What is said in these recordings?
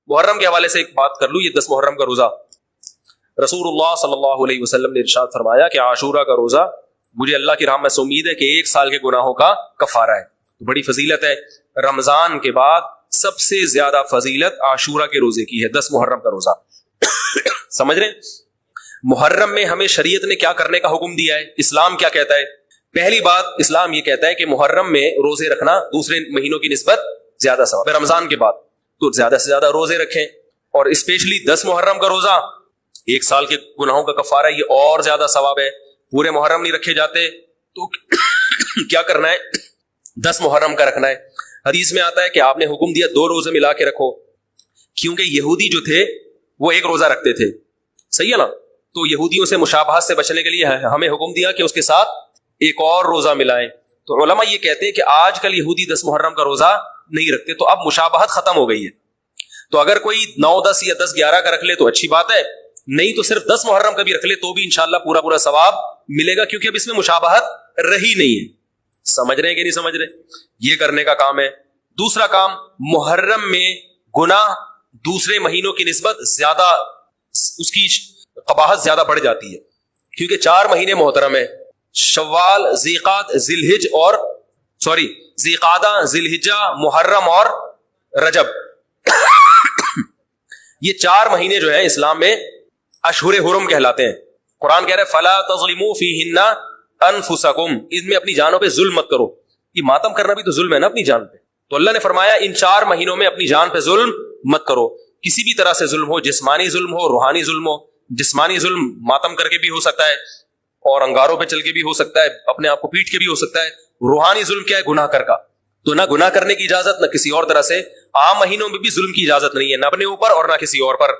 محرم کے حوالے سے ایک بات کر لوں. یہ 10 محرم کا روزہ, رسول اللہ صلی اللہ علیہ وسلم نے ارشاد فرمایا کہ عاشورہ کا روزہ مجھے اللہ کی رحمت سے امید ہے کہ 1 سال کے گناہوں کا کفارہ ہے. بڑی فضیلت ہے. رمضان کے بعد سب سے زیادہ فضیلت عاشورہ کے روزے کی ہے, 10 محرم کا روزہ. سمجھ رہے ہیں محرم میں ہمیں شریعت نے کیا کرنے کا حکم دیا ہے, اسلام کیا کہتا ہے؟ پہلی بات, اسلام یہ کہتا ہے کہ محرم میں روزے رکھنا دوسرے مہینوں کی نسبت زیادہ ثواب ہے. رمضان کے بعد تو زیادہ سے زیادہ روزے رکھیں, اور اسپیشلی 10 محرم کا روزہ 1 سال کے گناہوں کا کفارہ, یہ اور زیادہ ثواب ہے. پورے محرم نہیں رکھے جاتے تو کیا کرنا ہے, 10 محرم کا رکھنا ہے. حدیث میں آتا ہے کہ آپ نے حکم دیا 2 روزے ملا کے رکھو, کیونکہ یہودی جو تھے وہ 1 روزہ رکھتے تھے, صحیح ہے نا, تو یہودیوں سے مشابہت سے بچنے کے لیے ہمیں حکم دیا کہ اس کے ساتھ ایک اور روزہ ملائیں. تو علماء یہ کہتے ہیں کہ آج کل یہودی 10 محرم کا روزہ نہیں رکھتے, تو اب مشابہت ختم ہو گئی ہے. تو اگر کوئی 9, 10 یا 10, 11 کا رکھ لے تو اچھی بات ہے, نہیں تو صرف 10 محرم کا بھی رکھ لے تو بھی انشاءاللہ پورا ثواب ملے گا, کیونکہ اب اس میں مشابہت رہی نہیں ہے. سمجھ رہے ہیں کہ نہیں سمجھ رہے؟ یہ کرنے کا کام ہے. دوسرا کام, محرم میں گناہ دوسرے مہینوں کی نسبت زیادہ, اس کی قباحت زیادہ بڑھ جاتی ہے, کیونکہ 4 مہینے محترم ہے, شوال, ذیقعدہ, ذیلحجہ, محرم اور رجب. یہ 4 مہینے جو ہیں اسلام میں اشہر حرم کہلاتے ہیں. قرآن کہہ رہے فلا تظلموا فیہن انفسکم, ان میں اپنی جانوں پہ ظلم مت کرو. یہ ماتم کرنا بھی تو ظلم ہے نا اپنی جان پہ. تو اللہ نے فرمایا ان 4 مہینوں میں اپنی جان پہ ظلم مت کرو. کسی بھی طرح سے ظلم ہو, جسمانی ظلم ہو, روحانی ظلم ہو. جسمانی ظلم ماتم کر کے بھی ہو سکتا ہے, اور انگاروں پہ چل کے بھی ہو سکتا ہے, اپنے آپ کو پیٹ کے بھی ہو سکتا ہے. روحانی ظلم کیا ہے؟ گناہ کر کا. تو نہ گناہ کرنے کی اجازت, نہ کسی اور طرح سے. عام مہینوں میں بھی ظلم کی اجازت نہیں ہے, نہ اپنے اوپر اور نہ کسی اور پر.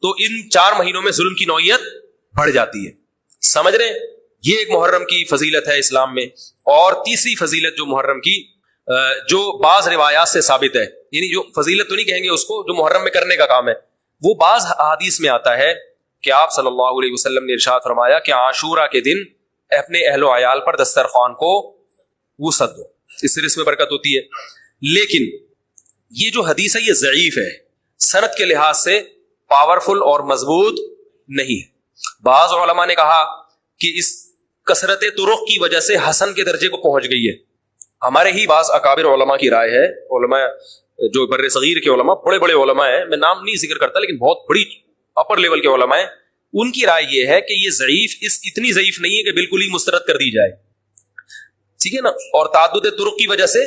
تو ان 4 مہینوں میں ظلم کی نوعیت بڑھ جاتی ہے. سمجھ رہے ہیں؟ یہ ایک محرم کی فضیلت ہے اسلام میں. اور تیسری فضیلت جو محرم کی, جو بعض روایات سے ثابت ہے, یعنی جو فضیلت تو نہیں کہیں گے اس کو, جو محرم میں کرنے کا کام ہے, وہ بعض احادیث میں آتا ہے کہ آپ صلی اللہ علیہ وسلم نے ارشاد فرمایا کہ عاشورہ کے دن اپنے اہل و عیال پر دسترخوان کو وسعت دو, اس سے میں برکت ہوتی ہے. لیکن یہ جو حدیث ہے یہ ضعیف ہے, سند کے لحاظ سے پاورفل اور مضبوط نہیں ہے. بعض علماء نے کہا کہ اس کثرت طرق کی وجہ سے حسن کے درجے کو پہنچ گئی ہے. ہمارے ہی بعض اکابر علماء کی رائے ہے, علماء جو بر صغیر کے علماء, بڑے بڑے علماء ہیں, میں نام نہیں ذکر کرتا لیکن بہت بڑی اپر لیول کے علماء ہیں, ان کی رائے یہ ہے کہ یہ ضعیف, اتنی ضعیف نہیں ہے کہ بالکل ہی مسترد کر دی جائے, ٹھیک ہے نا, اور تعدد طرق کی وجہ سے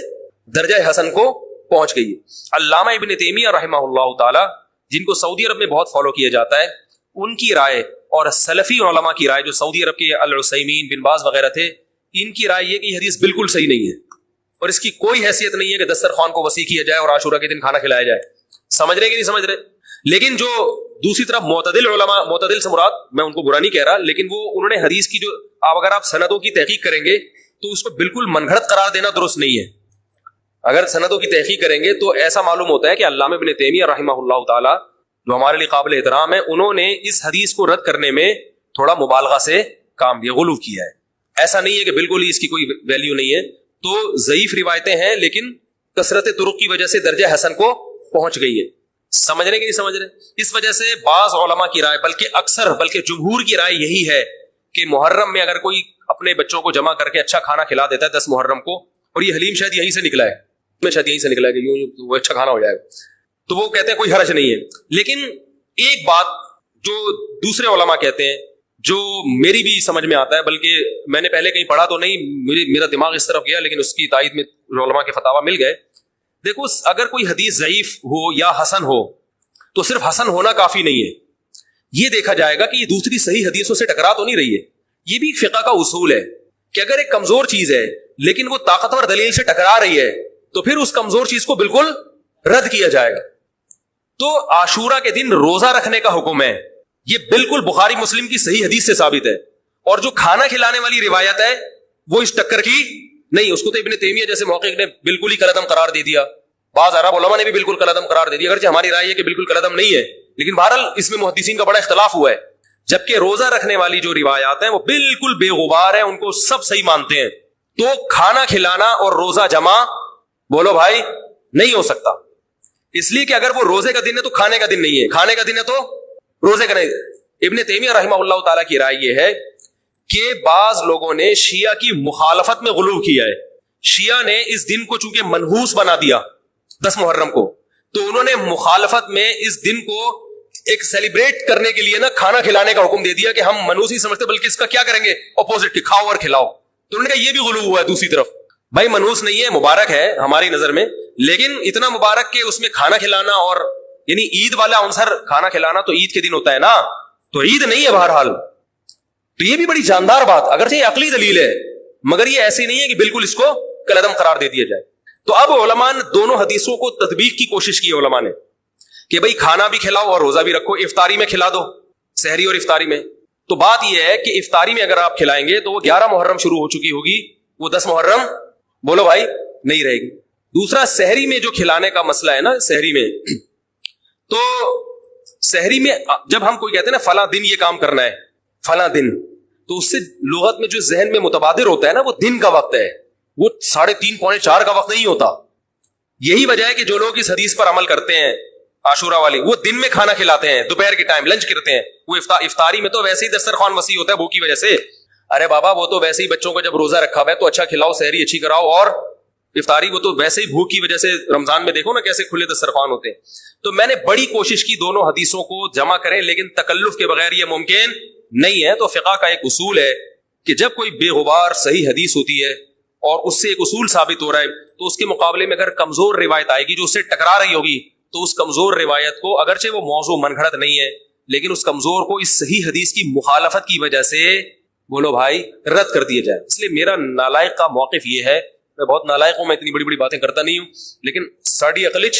درجہ حسن کو پہنچ گئی ہے. علامہ ابن تیمیہ رحمہ اللہ تعالی, جن کو سعودی عرب میں بہت فالو کیا جاتا ہے, ان کی رائے اور سلفی علماء کی رائے, جو سعودی عرب کے العثیمین, بن باز وغیرہ تھے, ان کی رائے یہ کہ یہ حدیث بالکل صحیح نہیں ہے, اور اس کی کوئی حیثیت نہیں ہے کہ دسترخوان کو وسیع کیا جائے اور عاشورہ کے دن کھانا کھلایا جائے. سمجھ رہے کہ نہیں سمجھ رہے؟ لیکن جو دوسری طرف معتدل علماء, معتدل سے مراد میں ان کو برا نہیں کہہ رہا, لیکن وہ انہوں نے حدیث کی جو, اگر آپ سندوں کی تحقیق کریں گے تو اس کو بالکل من گھڑت قرار دینا درست نہیں ہے. اگر سندوں کی تحقیق کریں گے تو ایسا معلوم ہوتا ہے کہ علامہ ابن تیمیہ رحمہ اللہ تعالی, جو ہمارے لیے قابل احترام ہے, انہوں نے اس حدیث کو رد کرنے میں تھوڑا مبالغہ سے کام دیا, غلو کیا ہے. ایسا نہیں ہے کہ بالکل ہی اس کی کوئی ویلیو نہیں ہے. تو ضعیف روایتیں ہیں لیکن کثرت طرق کی وجہ سے درجہ حسن کو پہنچ گئی ہے. سمجھ رہے کہ نہیں سمجھ رہے؟ اس وجہ سے بعض علماء کی رائے, بلکہ اکثر, بلکہ جمہور کی رائے یہی ہے کہ محرم میں اگر کوئی اپنے بچوں کو جمع کر کے اچھا کھانا کھلا دیتا ہے 10 محرم کو, اور یہ حلیم شاید یہیں سے نکلا ہے, میں شاید یہیں سے نکلا ہے کہ یوں وہ اچھا کھانا ہو جائے گا, تو وہ کہتے ہیں کوئی حرج نہیں ہے. لیکن ایک بات جو دوسرے علماء کہتے ہیں, جو میری بھی سمجھ میں آتا ہے, بلکہ میں نے پہلے کہیں پڑھا تو نہیں, میرا دماغ اس طرف گیا, لیکن اس کی تائید میں علماء کے فتاوی مل گئے. دیکھو, اگر کوئی حدیث ضعیف ہو یا حسن ہو تو صرف حسن ہونا کافی نہیں ہے, یہ دیکھا جائے گا کہ یہ دوسری صحیح حدیثوں سے ٹکرا تو نہیں رہی ہے. یہ بھی فقہ کا اصول ہے کہ اگر ایک کمزور چیز ہے لیکن وہ طاقتور دلیل سے ٹکرا رہی ہے تو پھر اس کمزور چیز کو بالکل رد کیا جائے گا. تو عاشورہ کے دن روزہ رکھنے کا حکم ہے, یہ بالکل بخاری مسلم کی صحیح حدیث سے ثابت ہے. اور جو کھانا کھلانے والی روایت ہے وہ اس ٹکر کی نہیں, اس کو تو ابن تیمیہ جیسے محقق نے بالکل ہی کلعدم قرار دے دیا, بعض عرب علماء نے بھی بالکل کلعدم قرار دے دیا, اگرچہ ہماری رائے ہے کہ بالکل کلعدم نہیں ہے, لیکن بہرحال اس میں محدثین کا بڑا اختلاف ہوا ہے. جبکہ روزہ رکھنے والی جو روایات ہیں وہ بالکل بے غبار ہیں, ان کو سب صحیح مانتے ہیں. تو کھانا کھلانا اور روزہ جمع, بولو بھائی, نہیں ہو سکتا. اس لیے کہ اگر وہ روزے کا دن ہے تو کھانے کا دن نہیں ہے, کھانے کا دن ہے تو روزے کا نہیں. ابن تیمیہ رحمہ اللہ تعالیٰ کی رائے یہ ہے کہ بعض لوگوں نے شیعہ کی مخالفت میں غلو کیا ہے. شیعہ نے اس دن کو چونکہ منحوس بنا دیا 10 محرم کو, تو انہوں نے مخالفت میں اس دن کو ایک سیلیبریٹ کرنے کے لیے نا کھانا کھلانے کا حکم دے دیا کہ ہم منحوس نہیں سمجھتے بلکہ اس کا کیا کریں گے اپوزٹ کہ کھاؤ اور کھلاؤ. تو انہوں نے کہا یہ بھی غلو ہوا ہے. دوسری طرف بھائی منحوس نہیں ہے, مبارک ہے ہماری نظر میں, لیکن اتنا مبارک کہ اس میں کھانا کھلانا اور یعنی عید والا عنصر کھانا کھلانا تو عید کے دن ہوتا ہے نا, تو عید نہیں ہے بہرحال. تو یہ بھی بڑی جاندار بات, اگرچہ یہ عقلی دلیل ہے مگر یہ ایسی نہیں ہے کہ بالکل اس کو کالعدم قرار دے دیا جائے. تو اب علماء نے دونوں حدیثوں کو تطبیق کی کوشش کی علماء نے کہ بھئی کھانا بھی کھلاؤ اور روزہ بھی رکھو, افطاری میں کھلا دو, سحری اور افطاری میں. تو بات یہ ہے کہ افطاری میں اگر آپ کھلائیں گے تو وہ 11 محرم شروع ہو چکی ہوگی, وہ 10 محرم بولو بھائی نہیں رہے گی. دوسرا سحری میں جو کھلانے کا مسئلہ ہے نا, سحری میں تو سحری میں جب ہم کوئی کہتے ہیں نا فلاں دن یہ کام کرنا ہے فلاں دن, تو اس سے لغت میں جو ذہن میں متبادر ہوتا ہے نا وہ دن کا وقت ہے, وہ 3:30 پونے 4 کا وقت نہیں ہوتا. یہی وجہ ہے کہ جو لوگ اس حدیث پر عمل کرتے ہیں عاشورہ والی, وہ دن میں کھانا کھلاتے ہیں, دوپہر کے ٹائم لنچ کرتے ہیں. وہ افطاری میں تو ویسے ہی دسترخوان وسیع ہوتا ہے بھوک کی وجہ سے. ارے بابا وہ تو ویسے ہی بچوں کو جب روزہ رکھا ہوا ہے تو اچھا کھلاؤ, سحری اچھی کراؤ, اور افطاری وہ تو ویسے ہی بھوک کی وجہ سے رمضان میں دیکھو نا کیسے کھلے دسترخوان ہوتے ہیں. تو میں نے بڑی کوشش کی دونوں حدیثوں کو جمع کریں, لیکن تکلف کے بغیر یہ ممکن نہیں ہے. تو فقہ کا ایک اصول ہے کہ جب کوئی بے غبار صحیح حدیث ہوتی ہے اور اس سے ایک اصول ثابت ہو رہا ہے, تو اس کے مقابلے میں اگر کمزور روایت آئے گی جو اس سے ٹکرا رہی ہوگی, تو اس کمزور روایت کو اگرچہ وہ موضوع من گھڑت نہیں ہے لیکن اس کمزور کو اس صحیح حدیث کی مخالفت کی وجہ سے بولو بھائی رد کر دیا جائے. اس لیے میرا نالائق کا موقف یہ ہے, میں بہت نالائق ہوں, میں اتنی بڑی بڑی باتیں کرتا نہیں ہوں, لیکن ساڑی عقلچ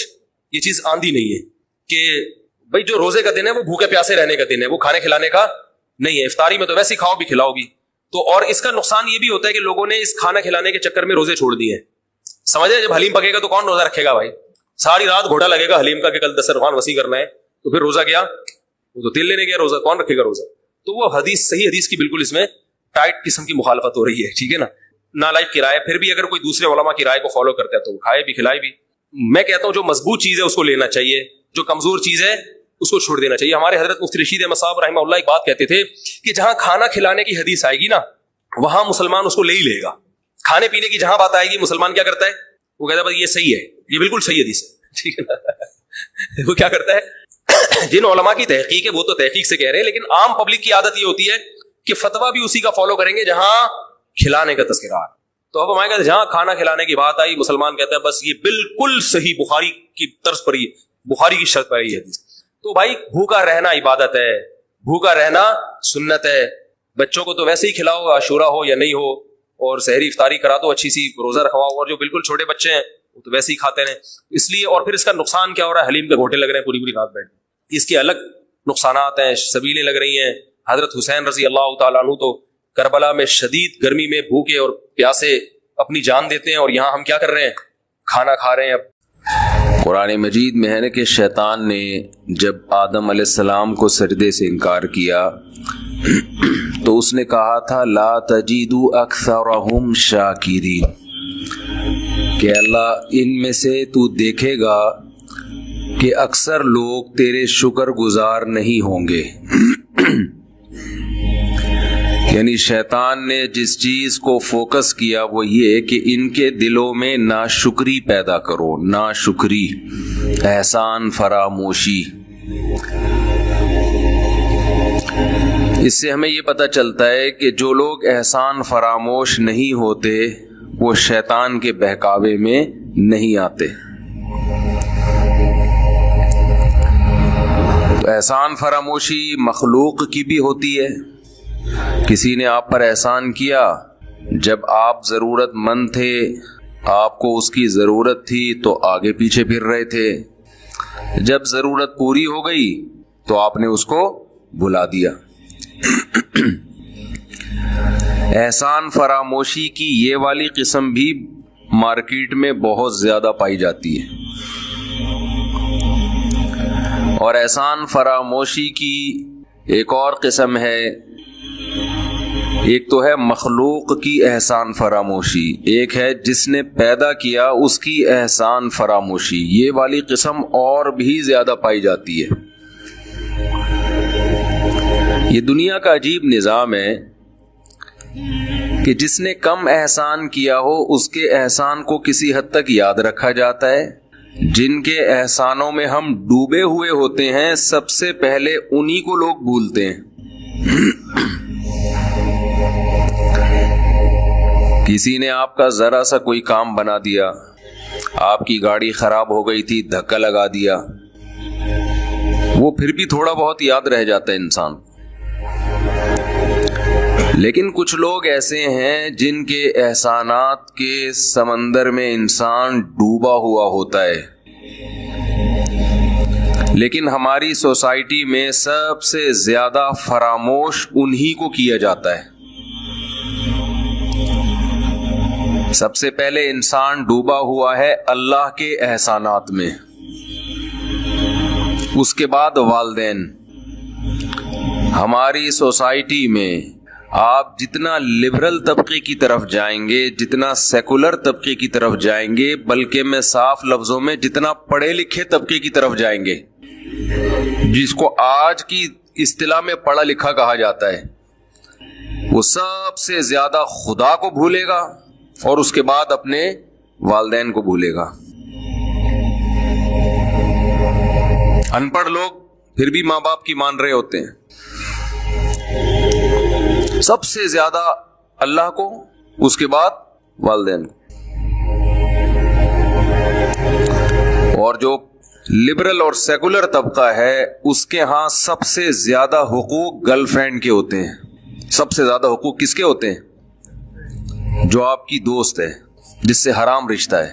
یہ چیز آندھی نہیں ہے کہ بھائی جو روزے کا دن ہے وہ بھوکے پیاسے رہنے کا دن ہے, وہ کھانے کھلانے کا نہیں ہے. افطاری میں تو ویسے ہی کھاؤ بھی کھلاؤ بھی. تو اور اس کا نقصان یہ بھی ہوتا ہے کہ لوگوں نے اس کھانا کھلانے کے چکر میں روزے چھوڑ دیے ہیں. سمجھے, جب حلیم پکے گا تو کون روزہ رکھے گا بھائی, ساری رات گھوڑا لگے گا حلیم کا کہ کل دسترخوان وسیع کرنا ہے, تو پھر روزہ کیا, وہ تو تیل لینے گیا, روزہ کون رکھے گا روزہ. تو وہ حدیث صحیح حدیث کی بالکل اس میں ٹائٹ قسم کی مخالفت ہو رہی ہے, ٹھیک ہے نا. نالائق کی رائے, پھر بھی اگر کوئی دوسرے علماء کی رائے کو فالو کرتا ہے تو وہ کھائے بھی کھلائے بھی. میں کہتا ہوں جو مضبوط چیز ہے اس کو لینا چاہیے, جو کمزور چیز ہے اس کو چھوڑ دینا چاہیے. ہمارے حضرت مفتی رشید احمد صاحب رحمہ اللہ ایک بات کہتے تھے کہ جہاں کھانا کھلانے کی حدیث آئے گی نا وہاں مسلمان اس کو لے ہی لے گا. کھانے پینے کی جہاں بات آئے گی مسلمان کیا کرتا ہے, وہ کہتا ہے بس یہ صحیح ہے, یہ بالکل صحیح حدیث ہے, ٹھیک ہے نا. وہ کیا کرتا ہے, جن علماء کی تحقیق ہے وہ تو تحقیق سے کہہ رہے ہیں, لیکن عام پبلک کی عادت یہ ہوتی ہے کہ فتویٰ بھی اسی کا فالو کریں گے جہاں کھلانے کا تذکرہ ہے. تو اب ہمارے کہتے ہیں جہاں کھانا کھلانے کی بات آئی مسلمان کہتا ہے بس یہ بالکل صحیح بخاری کی طرز پر ہی, بخاری کی شرط پر ہی حدیث. تو بھائی بھوکا رہنا عبادت ہے, بھوکا رہنا سنت ہے. بچوں کو تو ویسے ہی کھلاؤ عاشورہ ہو یا نہیں ہو, اور سحری افطاری کرا دو, اچھی سی روزہ رکھواؤ, اور جو بالکل چھوٹے بچے ہیں وہ تو ویسے ہی کھاتے ہیں. اس لیے اور پھر اس کا نقصان کیا ہو رہا ہے, حلیم کے گھوٹے لگ رہے ہیں پوری پوری رات بیٹھ, اس کے الگ نقصانات ہیں, سبیلیں لگ رہی ہیں. حضرت حسین رضی اللہ تعالیٰ عنہ تو کربلا میں شدید گرمی میں بھوکے اور پیاسے اپنی جان دیتے ہیں, اور یہاں ہم کیا کر رہے ہیں, کھانا کھا رہے ہیں. اب قرآن مجید میں ہے نا کہ شیطان نے جب آدم علیہ السلام کو سجدے سے انکار کیا تو اس نے کہا تھا لا تجدوا اکثرهم شاکرین, کہ اللہ ان میں سے تو دیکھے گا کہ اکثر لوگ تیرے شکر گزار نہیں ہوں گے. یعنی شیطان نے جس چیز کو فوکس کیا وہ یہ کہ ان کے دلوں میں ناشکری پیدا کرو, ناشکری, احسان فراموشی. اس سے ہمیں یہ پتہ چلتا ہے کہ جو لوگ احسان فراموش نہیں ہوتے وہ شیطان کے بہکاوے میں نہیں آتے. تو احسان فراموشی مخلوق کی بھی ہوتی ہے. کسی نے آپ پر احسان کیا, جب آپ ضرورت مند تھے, آپ کو اس کی ضرورت تھی تو آگے پیچھے پھر رہے تھے, جب ضرورت پوری ہو گئی تو آپ نے اس کو بھلا دیا. احسان فراموشی کی یہ والی قسم بھی مارکیٹ میں بہت زیادہ پائی جاتی ہے, اور احسان فراموشی کی ایک اور قسم ہے ایک تو ہے مخلوق کی احسان فراموشی، ایک ہے جس نے پیدا کیا اس کی احسان فراموشی. یہ والی قسم اور بھی زیادہ پائی جاتی ہے. یہ دنیا کا عجیب نظام ہے کہ جس نے کم احسان کیا ہو اس کے احسان کو کسی حد تک یاد رکھا جاتا ہے. جن کے احسانوں میں ہم ڈوبے ہوئے ہوتے ہیں سب سے پہلے انہی کو لوگ بھولتے ہیں. کسی نے آپ کا ذرا سا کوئی کام بنا دیا، آپ کی گاڑی خراب ہو گئی تھی، دھکا لگا دیا، وہ پھر بھی تھوڑا بہت یاد رہ جاتا ہے انسان. لیکن کچھ لوگ ایسے ہیں جن کے احسانات کے سمندر میں انسان ڈوبا ہوا ہوتا ہے، لیکن ہماری سوسائٹی میں سب سے زیادہ فراموش انہی کو کیا جاتا ہے. سب سے پہلے انسان ڈوبا ہوا ہے اللہ کے احسانات میں، اس کے بعد والدین. ہماری سوسائٹی میں آپ جتنا لبرل طبقے کی طرف جائیں گے، جتنا سیکولر طبقے کی طرف جائیں گے، بلکہ میں صاف لفظوں میں جتنا پڑھے لکھے طبقے کی طرف جائیں گے، جس کو آج کی اصطلاح میں پڑھا لکھا کہا جاتا ہے، وہ سب سے زیادہ خدا کو بھولے گا اور اس کے بعد اپنے والدین کو بھولے گا. ان پڑھ لوگ پھر بھی ماں باپ کی مان رہے ہوتے ہیں. سب سے زیادہ اللہ کو، اس کے بعد والدین کو. اور جو لبرل اور سیکولر طبقہ ہے اس کے ہاں سب سے زیادہ حقوق گرل فرینڈ کے ہوتے ہیں. سب سے زیادہ حقوق کس کے ہوتے ہیں؟ جو آپ کی دوست ہے، جس سے حرام رشتہ ہے،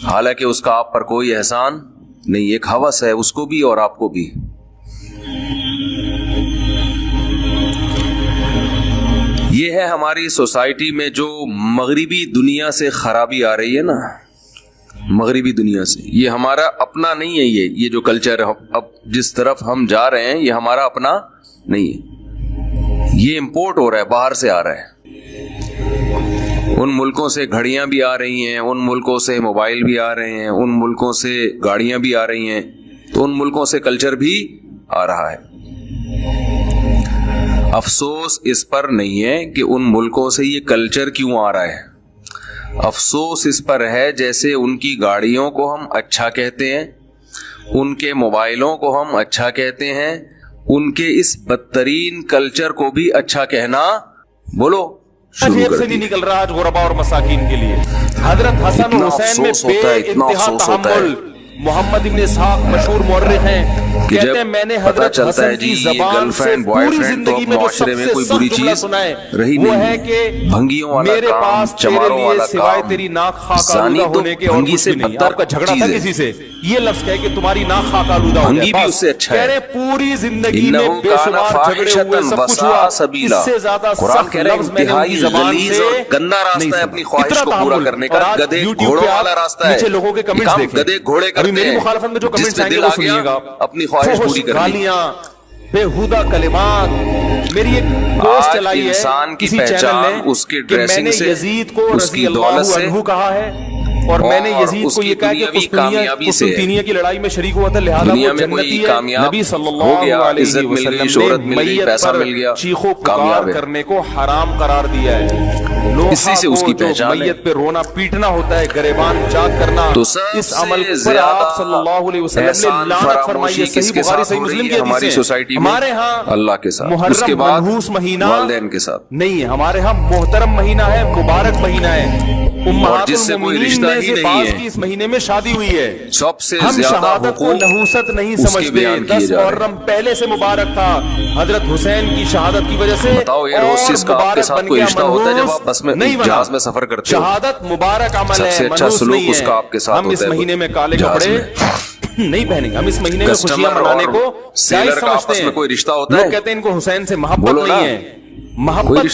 حالانکہ اس کا آپ پر کوئی احسان نہیں، ایک ہوس ہے اس کو بھی اور آپ کو بھی. یہ ہے ہماری سوسائٹی میں جو مغربی دنیا سے خرابی آ رہی ہے نا، مغربی دنیا سے. یہ ہمارا اپنا نہیں ہے. یہ جو کلچر اب جس طرف ہم جا رہے ہیں یہ ہمارا اپنا نہیں ہے، یہ امپورٹ ہو رہا ہے، باہر سے آ رہا ہے. ان ملکوں سے گھڑیاں بھی آ رہی ہیں، ان ملکوں سے موبائل بھی آ رہے ہیں، ان ملکوں سے گاڑیاں بھی آ رہی ہیں، تو ان ملکوں سے کلچر بھی آ رہا ہے. افسوس اس پر نہیں ہے کہ ان ملکوں سے یہ کلچر کیوں آ رہا ہے، افسوس اس پر ہے جیسے ان کی گاڑیوں کو ہم اچھا کہتے ہیں، ان کے موبائلوں کو ہم اچھا کہتے ہیں، ان کے اس بدترین کلچر کو بھی اچھا کہنا بولو شروع کر سے نہیں نکل رہا آج غربا اور مساکین کے لیے. حضرت حسن حسین میں بے انتہا تحمل. محمد ابن اسحاق مشہور مورخ ہیں، کہتے ہیں میں نے حضرت حسن کی زبان سے پوری زندگی میں جو سب سے سخت جملہ سنا ہے وہ ہے کہ میرے پاس تیرے لیے سوائے تیری ناک خاک آلودہ ہونے کے اور کچھ بھی نہیں. آپ کا جھگڑا تھا کسی سے، یہ لفظ کہے کہ تمہاری ناک خاک آلودہ ہو جائے، بس کہہ رہے پوری زندگی میں بے شمار جھگڑے ہوئے، سب کچھ ہوا، اس سے زیادہ سخت لفظ میں نے ان کی زبان سے گندا راستہ ہے اپنی خواہش کو پورا کرنے کا، گدھے گھوڑوں والا راستہ ہے. نیچے لوگوں کے کمنٹس دیکھیں، گدھے گھوڑے کرتے میری ہیں، مخالفت میں جو کمنٹس آئیں گے وہ سنیے گا. اپنی خواہش پوری کرنے، گالیاں، بےہودہ کلمات. میری ایک پوسٹ چلائی ہے کسی چینل نے اس کے کہ میں ڈریسنگ نے سے، یزید کو اس رضی کی اللہ دولت سے عنہ کہا ہے، اور میں نے یزید کو یہ کہا کہ قسطنطینیہ کی لڑائی میں شریک ہوا تھا، لہذا وہ جنتی ہے. نبی صلی اللہ علیہ وسلم نے میت پر چیخ و پکار کرنے کو حرام قرار دیا ہے. اسی سے اس کی پہچان ہے. میت پہ رونا پیٹنا ہوتا ہے، گریبان چاک کرنا، تو اس عمل پر آپ صلی اللہ علیہ وسلم نے لعنت فرمائی ہے. صحیح بخاری صحیح مسلم کی ہماری حدیث سوسائٹی ہے. میں ہمارے ہاں اللہ کے ساتھ، اس کے محرم بعد منحوس مہینہ والدین کے ساتھ نہیں ہے، ہمارے ہاں محترم مہینہ ہے، مبارک مہینہ ہے. اور جس سے کوئی رشتہ ہی نہیں ہے، اس مہینے میں شادی ہوئی ہے. سب سے ہم زیادہ شہادت کو نحوست نہیں سمجھتے. 10 محرم پہلے سے مبارک تھا، حضرت حسین کی شہادت کی وجہ سے. بتاؤ ایئر ہوسٹس کا آپ کے ساتھ کوئی رشتہ ہوتا ہے جب آپ بس میں جہاز میں سفر کرتے ہو؟ شہادت مبارک عمل ہے، سب سے اچھا سلوک اس کا آپ کے ساتھ ہم اس ہوتا ہے. مہینے میں کالے کپڑے نہیں پہنیں گے، ہم اس مہینے میں خوشیاں منانے کو جائز سیلر کا سمجھتے آپس ہیں. میں کوئی رشتہ ہوتا ہے؟ لوگ کہتے ہیں ان کو حسین سے محبت بولو نا، نہیں ہے. محبت